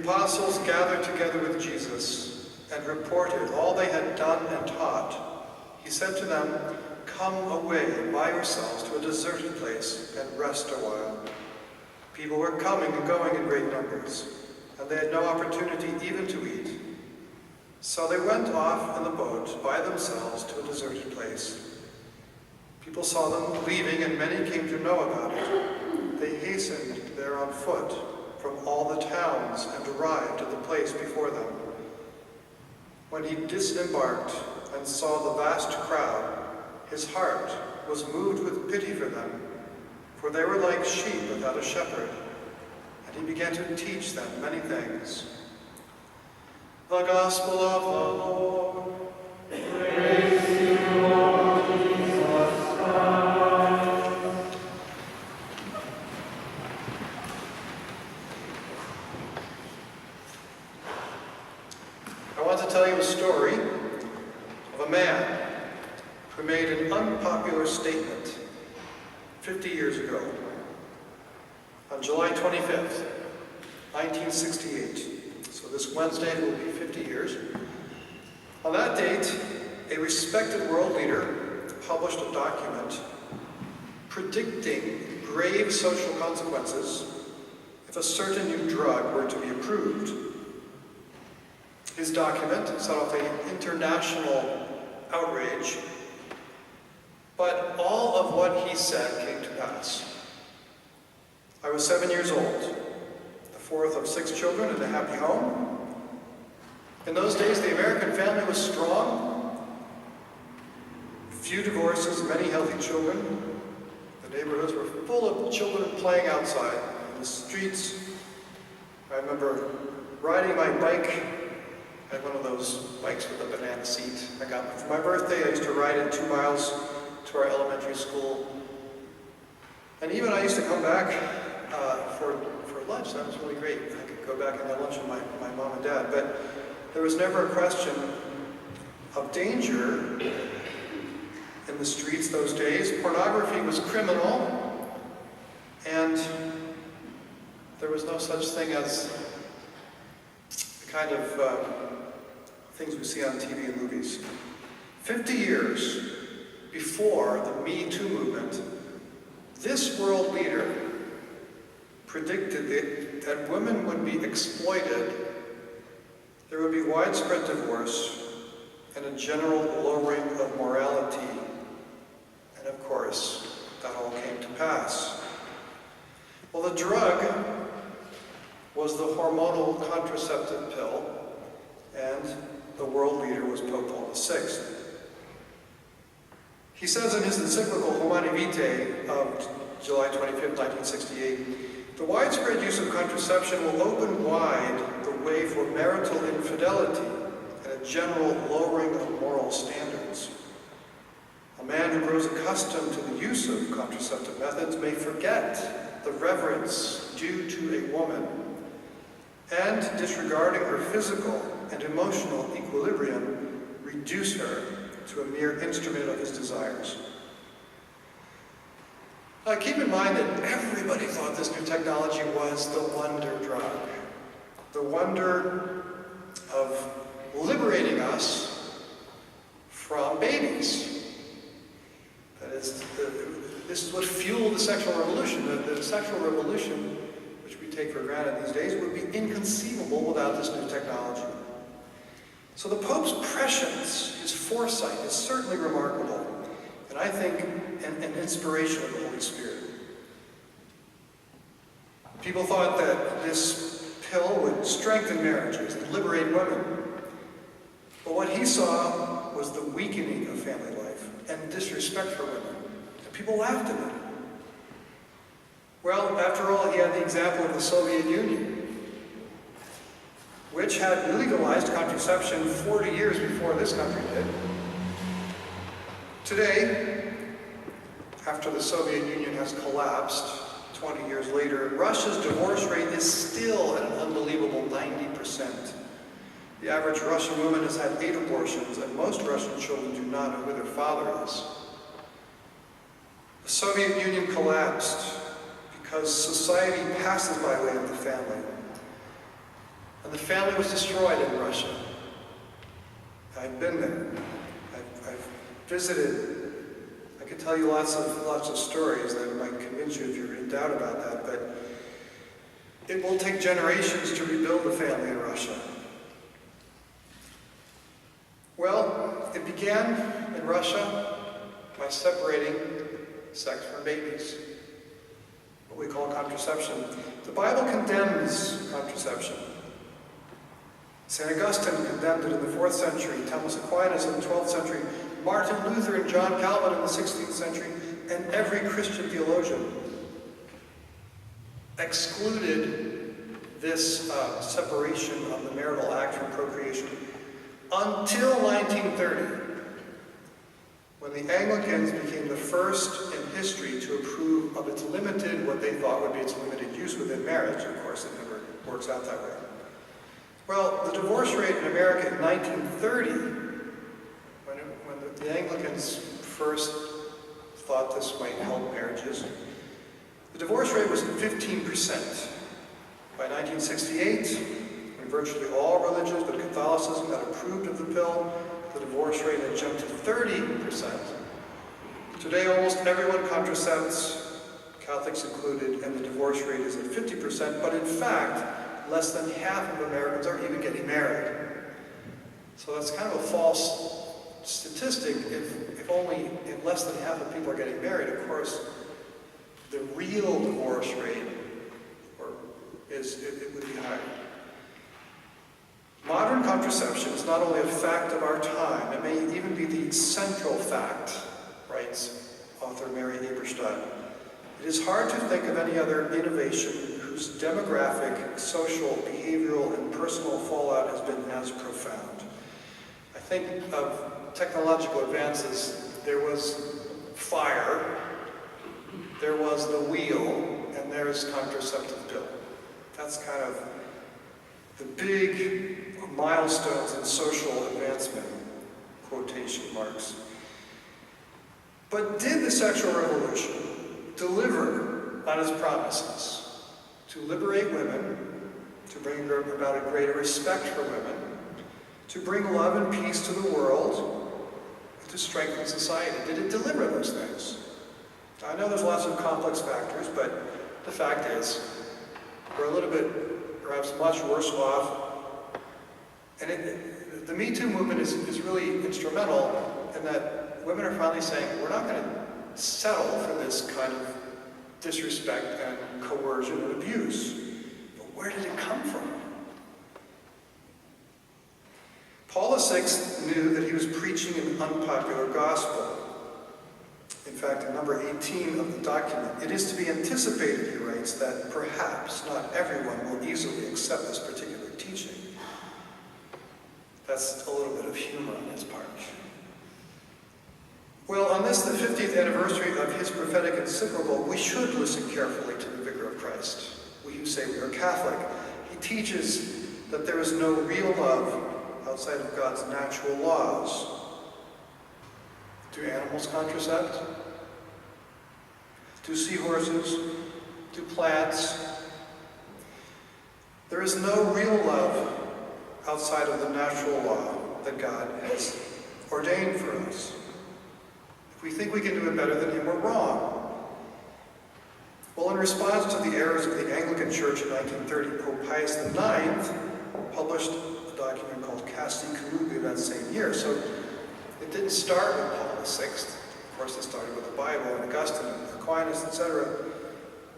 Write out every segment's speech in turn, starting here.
apostles gathered together with Jesus and reported all they had done and taught, he said to them, "Come away by yourselves to a deserted place and rest a while." People were coming and going in great numbers, and they had no opportunity even to eat. So they went off in the boat by themselves to a deserted place. People saw them leaving, and many came to know about it. They hastened there on foot from all the towns and arrived at the place before them. When he disembarked and saw the vast crowd, his heart was moved with pity for them, for they were like sheep without a shepherd, and he began to teach them many things. The Gospel of the Lord. Praise to you, Lord Jesus Christ. I want to tell you a story of a man who made an unpopular statement 50 years ago. On July 25th, 1968, so this Wednesday will be 50 years. On that date, a respected world leader published a document predicting grave social consequences if a certain new drug were to be approved. His document set off an international outrage, but all of what he said came to pass. I was 7 years old, the fourth of 6 children in a happy home. In those days, the American family was strong. Few divorces, many healthy children. The neighborhoods were full of children playing outside in the streets. I remember riding my bike. I had one of those bikes with a banana seat. I got one for my birthday. I used to ride it 2 miles to our elementary school. And even I used to come back for lunch. That was really great. I could go back and have lunch with my mom and dad. But there was never a question of danger in the streets those days. Pornography was criminal, and there was no such thing as the kind of things we see on TV and movies. 50 years before the Me Too movement, this world leader predicted that women would be exploited, there would be widespread divorce, and a general lowering of morality. And of course, that all came to pass. Well, the drug was the hormonal contraceptive pill, and the world leader was Pope Paul VI. He says in his encyclical Humanae Vitae of July 25, 1968, the widespread use of contraception will open wide the way for marital infidelity and a general lowering of moral standards. A man who grows accustomed to the use of contraceptive methods may forget the reverence due to a woman, and disregarding her physical and emotional equilibrium, reduce her to a mere instrument of his desires. Now, keep in mind that everybody thought this new technology was the wonder drug, the wonder of liberating us from babies. That is, this is what fueled the sexual revolution. The sexual revolution, which we take for granted these days, would be inconceivable without this new technology. So the Pope's prescience, his foresight, is certainly remarkable, and I think an inspiration of the Holy Spirit. People thought that this pill would strengthen marriages and liberate women, but what he saw was the weakening of family life and disrespect for women, and people laughed at it. Well, after all, he had the example of the Soviet Union, which had legalized contraception 40 years before this country did. Today, after the Soviet Union has collapsed 20 years later, Russia's divorce rate is still at an unbelievable 90%. The average Russian woman has had 8 abortions, and most Russian children do not know who their father is. The Soviet Union collapsed because society passes by way of the family. And the family was destroyed in Russia. I've been there. I've visited. I could tell you lots of stories that might convince you if you're in doubt about that, but it will take generations to rebuild a family in Russia. Well, it began in Russia by separating sex from babies, what we call contraception. The Bible condemns contraception. St. Augustine condemned it in the 4th century, Thomas Aquinas in the 12th century, Martin Luther and John Calvin in the 16th century, and every Christian theologian excluded this separation of the marital act from procreation until 1930, when the Anglicans became the first in history to approve of its limited, what they thought would be its limited use within marriage. Of course, it never works out that way. Well, the divorce rate in America in 1930, when the Anglicans first thought this might help marriages, the divorce rate was 15%. By 1968, when virtually all religions but Catholicism had approved of the pill, the divorce rate had jumped to 30%. Today, almost everyone contracepts, Catholics included, and the divorce rate is at 50%, but in fact, less than half of Americans are even getting married. So that's kind of a false statistic. If less than half of people are getting married, of course, the real divorce rate it would be higher. Modern contraception is not only a fact of our time, it may even be the central fact, writes author Mary Eberstadt. It is hard to think of any other innovation whose demographic, social, behavioral, and personal fallout has been as profound. I think of technological advances. There was fire, there was the wheel, and there's contraceptive pill. That's kind of the big milestones in social advancement, quotation marks. But did the sexual revolution deliver on its promises to liberate women, to bring about a greater respect for women, to bring love and peace to the world, and to strengthen society? Did it deliver those things? I know there's lots of complex factors, but the fact is, we're a little bit, perhaps much worse off. And the Me Too movement is really instrumental in that women are finally saying, we're not going to settle for this kind of disrespect and coercion and abuse. But where did it come from? Paul VI knew that he was preaching an unpopular gospel. In fact, in number 18 of the document, it is to be anticipated, he writes, that perhaps not everyone will easily accept this particular teaching. That's a little bit of humor on his part. Well, on this, the 50th anniversary of his prophetic encyclical, we should listen carefully to the Vicar of Christ. We who say we are Catholic. He teaches that there is no real love outside of God's natural laws. Do animals contracept? Do seahorses? Do plants? There is no real love outside of the natural law that God has ordained for us. If we think we can do it better than Him, we're wrong. Well, in response to the errors of the Anglican Church in 1930, Pope Pius IX published a document called Casti Connubii that same year. So it didn't start with Paul VI. Of course, it started with the Bible and Augustine and Aquinas, etc.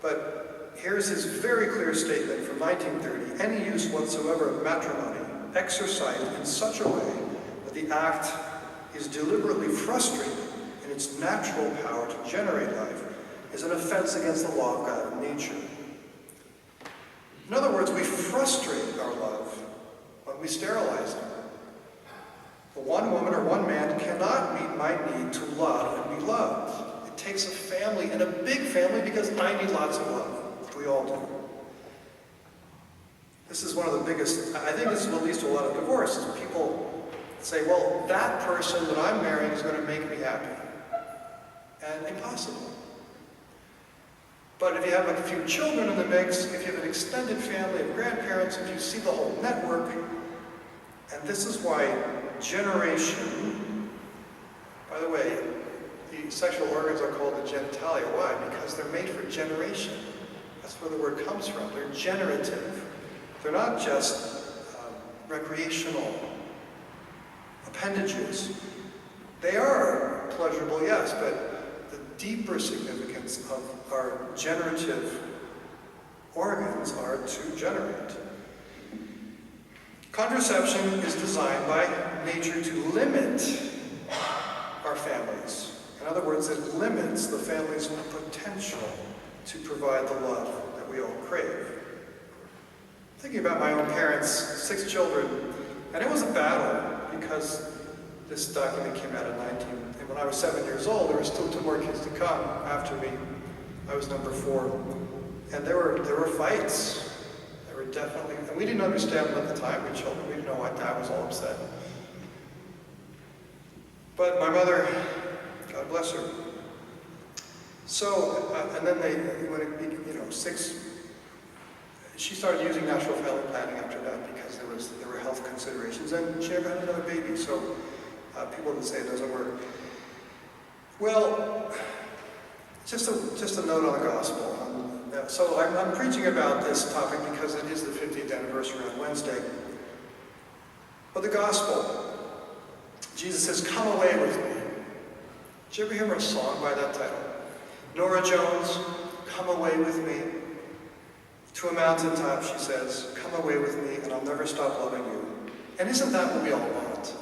But here's his very clear statement from 1930. Any use whatsoever of matrimony exercised in such a way that the act is deliberately frustrated in its natural power to generate life is an offense against the law of God and nature. In other words, we frustrate our love when we sterilize it. One woman or one man cannot meet my need to love and be loved. It takes a family, and a big family, because I need lots of love. We all do. This is one of the biggest, I think this will lead to a lot of divorces. People say, well, that person that I'm marrying is going to make me happy. And impossible. But if you have a few children in the mix, if you have an extended family of grandparents, if you see the whole network, and this is why generation, by the way, the sexual organs are called the genitalia. Why? Because they're made for generation. That's where the word comes from. They're generative. They're not just recreational appendages. They are pleasurable, yes, but the deeper significance of our generative organs are to generate. Contraception is designed by nature to limit our families. In other words, it limits the family's potential to provide the love that we all crave. Thinking about my own parents, 6 children, and it was a battle because this document came out in and when I was 7 years old, there were still 2 more kids to come after me. I was number 4. And there were fights. There were definitely, and we didn't understand them at the time, we children, we didn't know why Dad was all upset. But my mother, God bless her. So, and then when it 6, she started using natural family planning after that because there were health considerations, and she never had another baby, so people would say it doesn't work. Well, just a note on the gospel. So I'm preaching about this topic because it is the 50th anniversary on Wednesday. But the gospel, Jesus says, "Come away with me." Did you ever hear a song by that title? Nora Jones, "Come away with me." To a mountaintop, she says, "Come away with me, and I'll never stop loving you." And isn't that what we all want?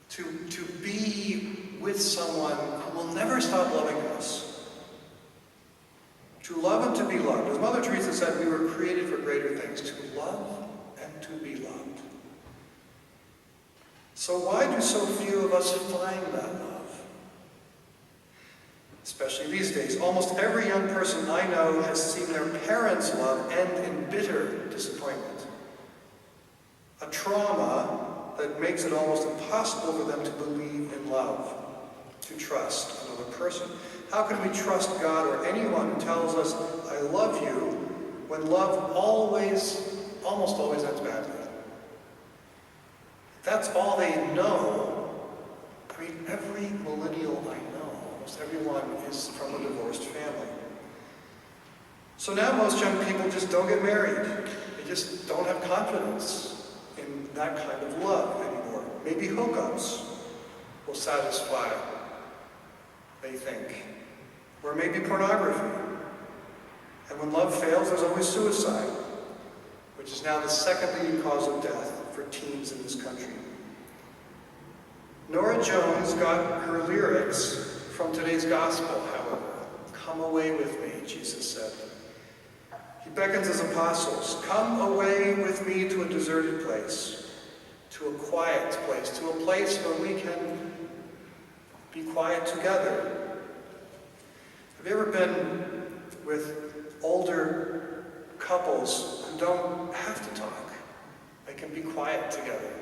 To be with someone who will never stop loving us. To love and to be loved. As Mother Teresa said, we were created for greater things, to love and to be loved. So why do so few of us find that love? Especially these days. Almost every young person I know has seen their parents' love end in bitter disappointment. A trauma that makes it almost impossible for them to believe in love, to trust another person. How can we trust God or anyone who tells us, "I love you," when love almost always ends badly? That's all they know. I mean, every millennial I know, almost everyone is from a divorced family. So now most young people just don't get married. They just don't have confidence in that kind of love anymore. Maybe hookups will satisfy, they think. Or maybe pornography. And when love fails, there's always suicide, which is now the second leading cause of death for teens in this country. Nora Jones got her lyrics from today's gospel, however. "Come away with me," Jesus said. He beckons his apostles, "Come away with me to a deserted place, to a quiet place, to a place where we can be quiet together." Have you ever been with older couples who don't have to talk? They can be quiet together.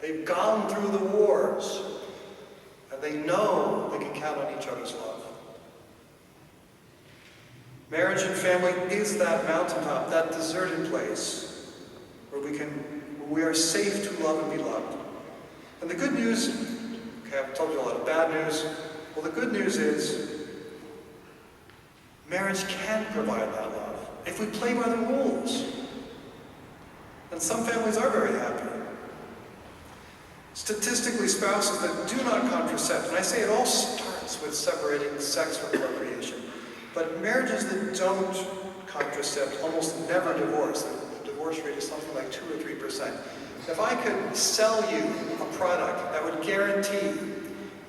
They've gone through the wars, and they know they can count on each other's love. Marriage and family is that mountaintop, that deserted place where we are safe to love and be loved. And the good news, okay, I've told you a lot of bad news. Well, the good news is marriage can provide that love if we play by the rules. And some families are very happy. Statistically, spouses that do not contracept, and I say it all starts with separating sex from procreation, but marriages that don't contracept almost never divorce. The divorce rate is something like 2 or 3%. If I could sell you a product that would guarantee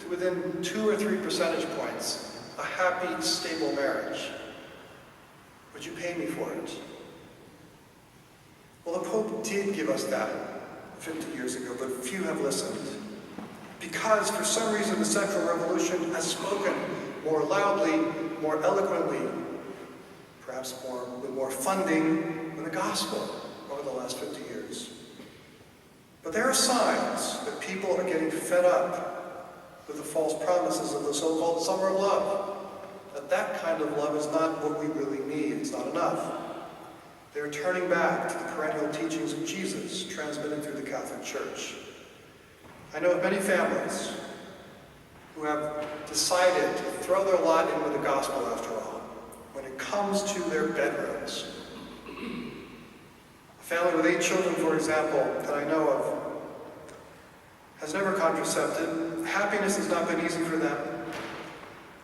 to within 2 or 3 percentage points a happy, stable marriage, would you pay me for it? Well, the Pope did give us that 50 years ago, but few have listened. Because for some reason the sexual revolution has spoken more loudly, more eloquently, perhaps with more funding than the gospel over the last 50 years. But there are signs that people are getting fed up with the false promises of the so-called summer of love that kind of love is not what we really need. It's not enough. They're turning back to the perennial teachings of Jesus, transmitted through the Catholic Church. I know of many families who have decided to throw their lot in with the gospel after all, when it comes to their bedrooms. A family with 8 children, for example, that I know of, has never contracepted. Happiness has not been easy for them.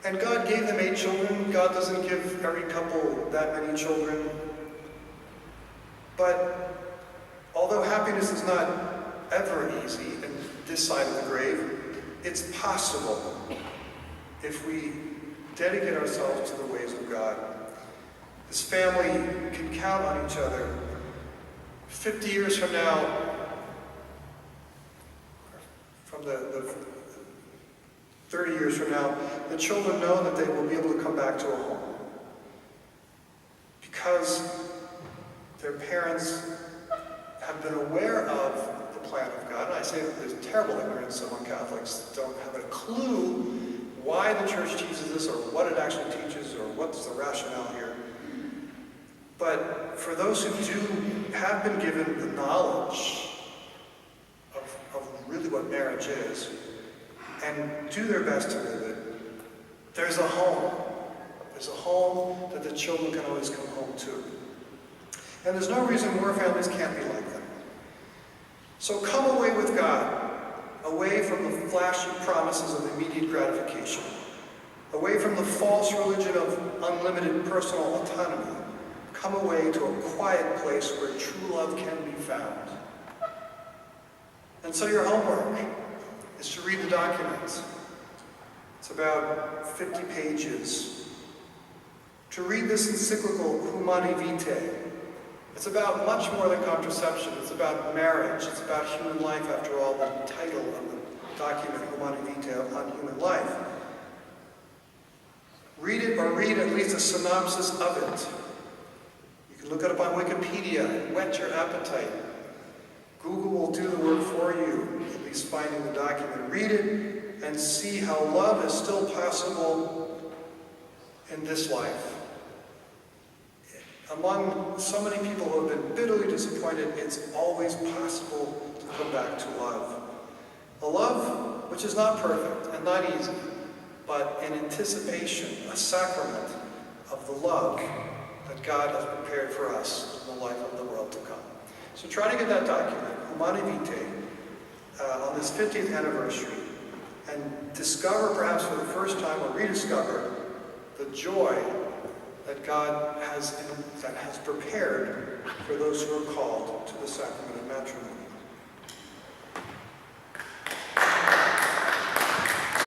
And God gave them 8 children. God doesn't give every couple that many children. But although happiness is not ever easy in this side of the grave, it's possible if we dedicate ourselves to the ways of God. This family can count on each other. 50 years from now, from the 30 years from now, the children know that they will be able to come back to a home. Because their parents have been aware of the plan of God. And I say that there's terrible ignorance among Catholics that don't have a clue why the Church teaches this or what it actually teaches or what's the rationale here. But for those who have been given the knowledge of really what marriage is and do their best to live it, there's a home. There's a home that the children can always come home to. And there's no reason more families can't be like them. So come away with God, away from the flashy promises of immediate gratification, away from the false religion of unlimited personal autonomy. Come away to a quiet place where true love can be found. And so your homework is to read the documents. It's about 50 pages. To read this encyclical, Humani Vitae. It's about much more than contraception. It's about marriage. It's about human life, after all, the title of the document, Humani Vitae, on human life. Read it, or read at least a synopsis of it. You can look it up on Wikipedia and whet your appetite. Google will do the work for you, at least finding the document. Read it and see how love is still possible in this life. Among so many people who have been bitterly disappointed, it's always possible to come back to love. A love which is not perfect and not easy, but an anticipation, a sacrament of the love that God has prepared for us in the life of the world to come. So try to get that document, Humani Vitae, on this 50th anniversary, and discover perhaps for the first time, or rediscover, the joy that God has prepared for those who are called to the sacrament.